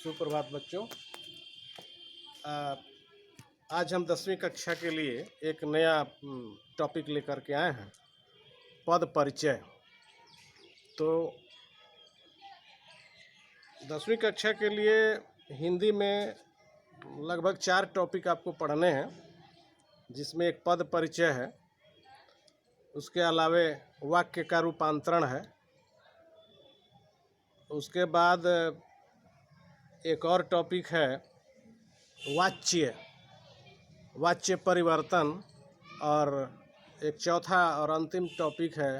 सुप्रभात बच्चों। आज हम 10वीं कक्षा के लिए एक नया टॉपिक लेकर के आए हैं, पद परिचय। तो 10वीं कक्षा के लिए हिंदी में लगभग 4 टॉपिक आपको पढ़ने हैं, जिसमें एक पद परिचय है, उसके अलावे वाक्य का रूपांतरण है, उसके बाद एक और टॉपिक है वाच्य परिवर्तन, और एक चौथा और अंतिम टॉपिक है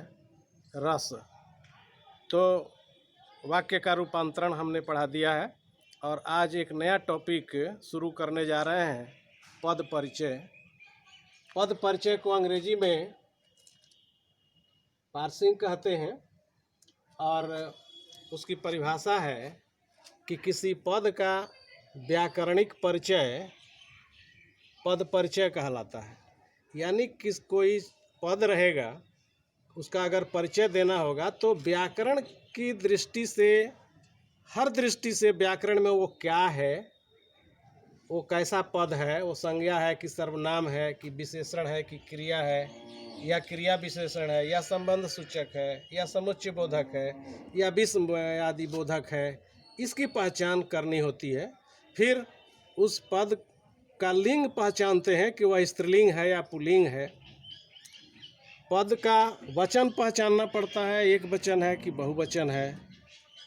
रस। तो वाक्य का रूपांतरण हमने पढ़ा दिया है और आज एक नया टॉपिक शुरू करने जा रहे हैं, पद परिचय। पद परिचय को अंग्रेजी में पार्सिंग कहते हैं और उसकी परिभाषा है कि किसी पद का व्याकरणिक परिचय पद परिचय कहलाता है। यानी कोई पद रहेगा, उसका अगर परिचय देना होगा तो व्याकरण की दृष्टि से, हर दृष्टि से व्याकरण में वो क्या है, वो कैसा पद है, वो संज्ञा है कि सर्वनाम है कि विशेषण है कि क्रिया है, या क्रिया विशेषण है, या संबंध सूचक है, या समुच्चय बोधक है, या विषम आदि बोधक है, इसकी पहचान करनी होती है। फिर उस पद का लिंग पहचानते हैं कि वह स्त्रीलिंग है या पुल्लिंग है। पद का वचन पहचानना पड़ता है, एक वचन है कि बहुवचन है।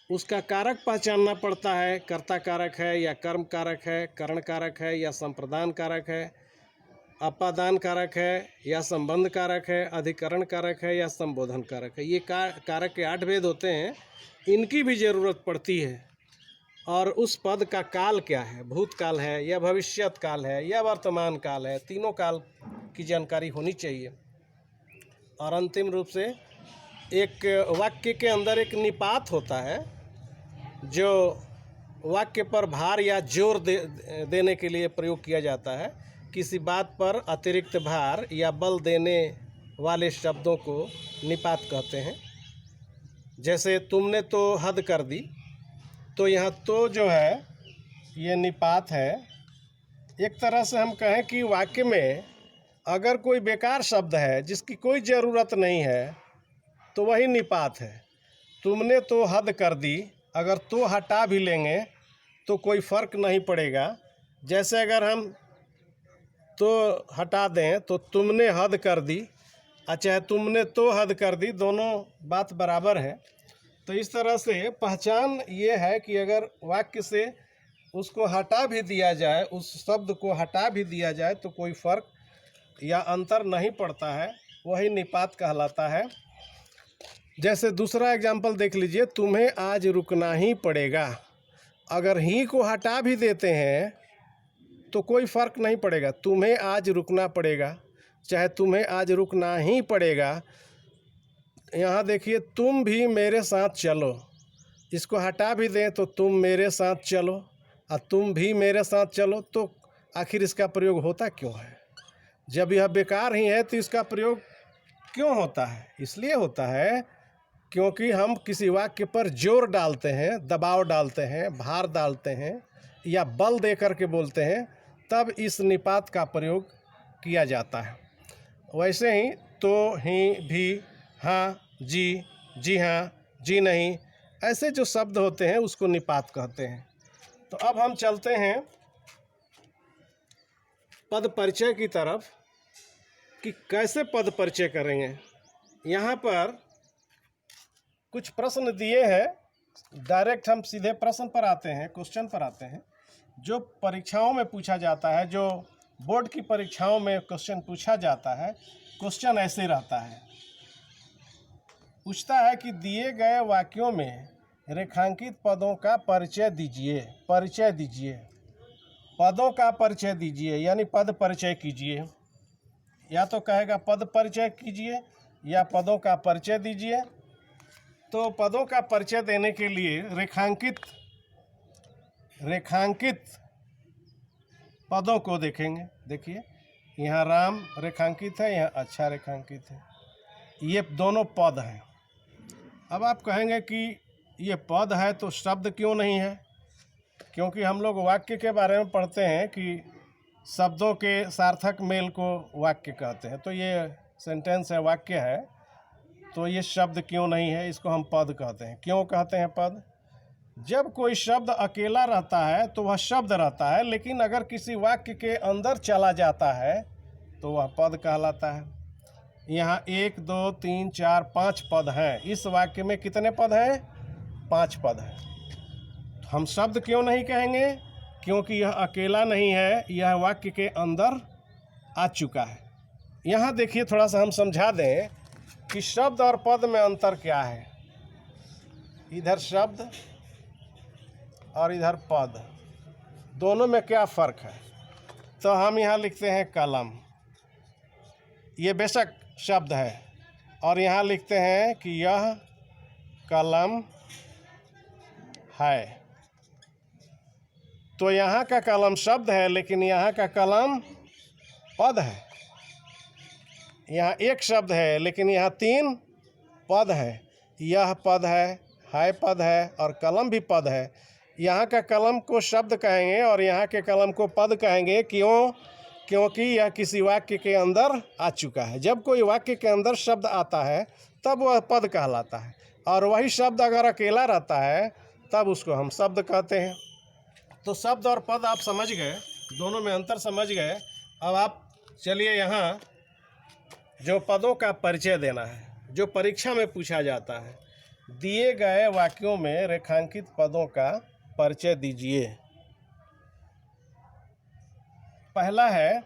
उसका कारक पहचानना पड़ता है, कर्ता कारक है या कर्म कारक है, करण कारक है या संप्रदान कारक है, अपादान कारक है या संबंध कारक है, अधिकरण कारक है या संबोधन कारक है। ये कारक के 8 भेद होते हैं, इनकी भी ज़रूरत पड़ती है। और उस पद का काल क्या है, भूतकाल है या भविष्यत काल है या वर्तमान काल है, तीनों काल की जानकारी होनी चाहिए। और अंतिम रूप से एक वाक्य के अंदर एक निपात होता है, जो वाक्य पर भार या जोर देने के लिए प्रयोग किया जाता है। किसी बात पर अतिरिक्त भार या बल देने वाले शब्दों को निपात कहते हैं। जैसे तुमने तो हद कर दी, तो यहाँ तो जो है ये निपात है। एक तरह से हम कहें कि वाक्य में अगर कोई बेकार शब्द है जिसकी कोई ज़रूरत नहीं है तो वही निपात है। तुमने तो हद कर दी, अगर तो हटा भी लेंगे तो कोई फ़र्क नहीं पड़ेगा। जैसे अगर हम तो हटा दें तो तुमने हद कर दी, अच्छा तुमने तो हद कर दी, दोनों बात बराबर है। तो इस तरह से पहचान ये है कि अगर वाक्य से उसको हटा भी दिया जाए, उस शब्द को हटा भी दिया जाए तो कोई फ़र्क या अंतर नहीं पड़ता है, वही निपात कहलाता है। जैसे दूसरा एग्जाम्पल देख लीजिए, तुम्हें आज रुकना ही पड़ेगा। अगर ही को हटा भी देते हैं तो कोई फ़र्क नहीं पड़ेगा, तुम्हें आज रुकना पड़ेगा, चाहे तुम्हें आज रुकना ही पड़ेगा। यहाँ देखिए, तुम भी मेरे साथ चलो, इसको हटा भी दें तो तुम मेरे साथ चलो, और तुम भी मेरे साथ चलो, तो आखिर इसका प्रयोग होता क्यों है? जब यह बेकार ही है तो इसका प्रयोग क्यों होता है? इसलिए होता है क्योंकि हम किसी वाक्य पर जोर डालते हैं, दबाव डालते हैं, भार डालते हैं या बल दे करके बोलते हैं, तब इस निपात का प्रयोग किया जाता है। वैसे ही तो, ही, भी, हाँ, जी, जी हाँ, जी नहीं, ऐसे जो शब्द होते हैं उसको निपात कहते हैं। तो अब हम चलते हैं पद परिचय की तरफ कि कैसे पद परिचय करेंगे। यहाँ पर कुछ प्रश्न दिए हैं, डायरेक्ट हम सीधे प्रश्न पर आते हैं, क्वेश्चन पर आते हैं, जो परीक्षाओं में पूछा जाता है, जो बोर्ड की परीक्षाओं में क्वेश्चन पूछा जाता है। क्वेश्चन ऐसे रहता है, पूछता है कि दिए गए वाक्यों में रेखांकित पदों का परिचय दीजिए। परिचय दीजिए, पदों का परिचय दीजिए, यानी पद परिचय कीजिए। या तो कहेगा पद परिचय कीजिए या पदों का परिचय दीजिए। तो पदों का परिचय देने के लिए रेखांकित पदों को देखेंगे। देखिए, यहाँ राम रेखांकित है, यहाँ अच्छा रेखांकित है, ये दोनों पद हैं। अब आप कहेंगे कि ये पद है तो शब्द क्यों नहीं है? क्योंकि हम लोग वाक्य के बारे में पढ़ते हैं कि शब्दों के सार्थक मेल को वाक्य कहते हैं। तो ये सेंटेंस है, वाक्य है, तो ये शब्द क्यों नहीं है, इसको हम पद कहते हैं। क्यों कहते हैं पद? जब कोई शब्द अकेला रहता है तो वह शब्द रहता है, लेकिन अगर किसी वाक्य के अंदर चला जाता है तो वह पद कहलाता है। यहाँ 1 2 3 4 5 पद हैं। इस वाक्य में कितने पद हैं? 5 पद हैं। हम शब्द क्यों नहीं कहेंगे? क्योंकि यह अकेला नहीं है, यह वाक्य के अंदर आ चुका है। यहाँ देखिए, थोड़ा सा हम समझा दें कि शब्द और पद में अंतर क्या है। इधर शब्द और इधर पद, दोनों में क्या फ़र्क है? तो हम यहाँ लिखते हैं कलम, ये बेशक शब्द है, और यहाँ लिखते हैं कि यह कलम है। तो यहाँ का कलम शब्द है, लेकिन यहाँ का कलम पद है। यहाँ एक शब्द है, लेकिन यहाँ 3 पद है। यह पद है पद है, और कलम भी पद है। यहाँ का कलम को शब्द कहेंगे और यहाँ के कलम को पद कहेंगे। क्यों? क्योंकि यह किसी वाक्य के अंदर आ चुका है। जब कोई वाक्य के अंदर शब्द आता है तब वह पद कहलाता है, और वही शब्द अगर अकेला रहता है तब उसको हम शब्द कहते हैं। तो शब्द और पद आप समझ गए, दोनों में अंतर समझ गए। अब आप चलिए, यहाँ जो पदों का परिचय देना है, जो परीक्षा में पूछा जाता है, दिए गए वाक्यों में रेखांकित पदों का परिचय दीजिए। पहला है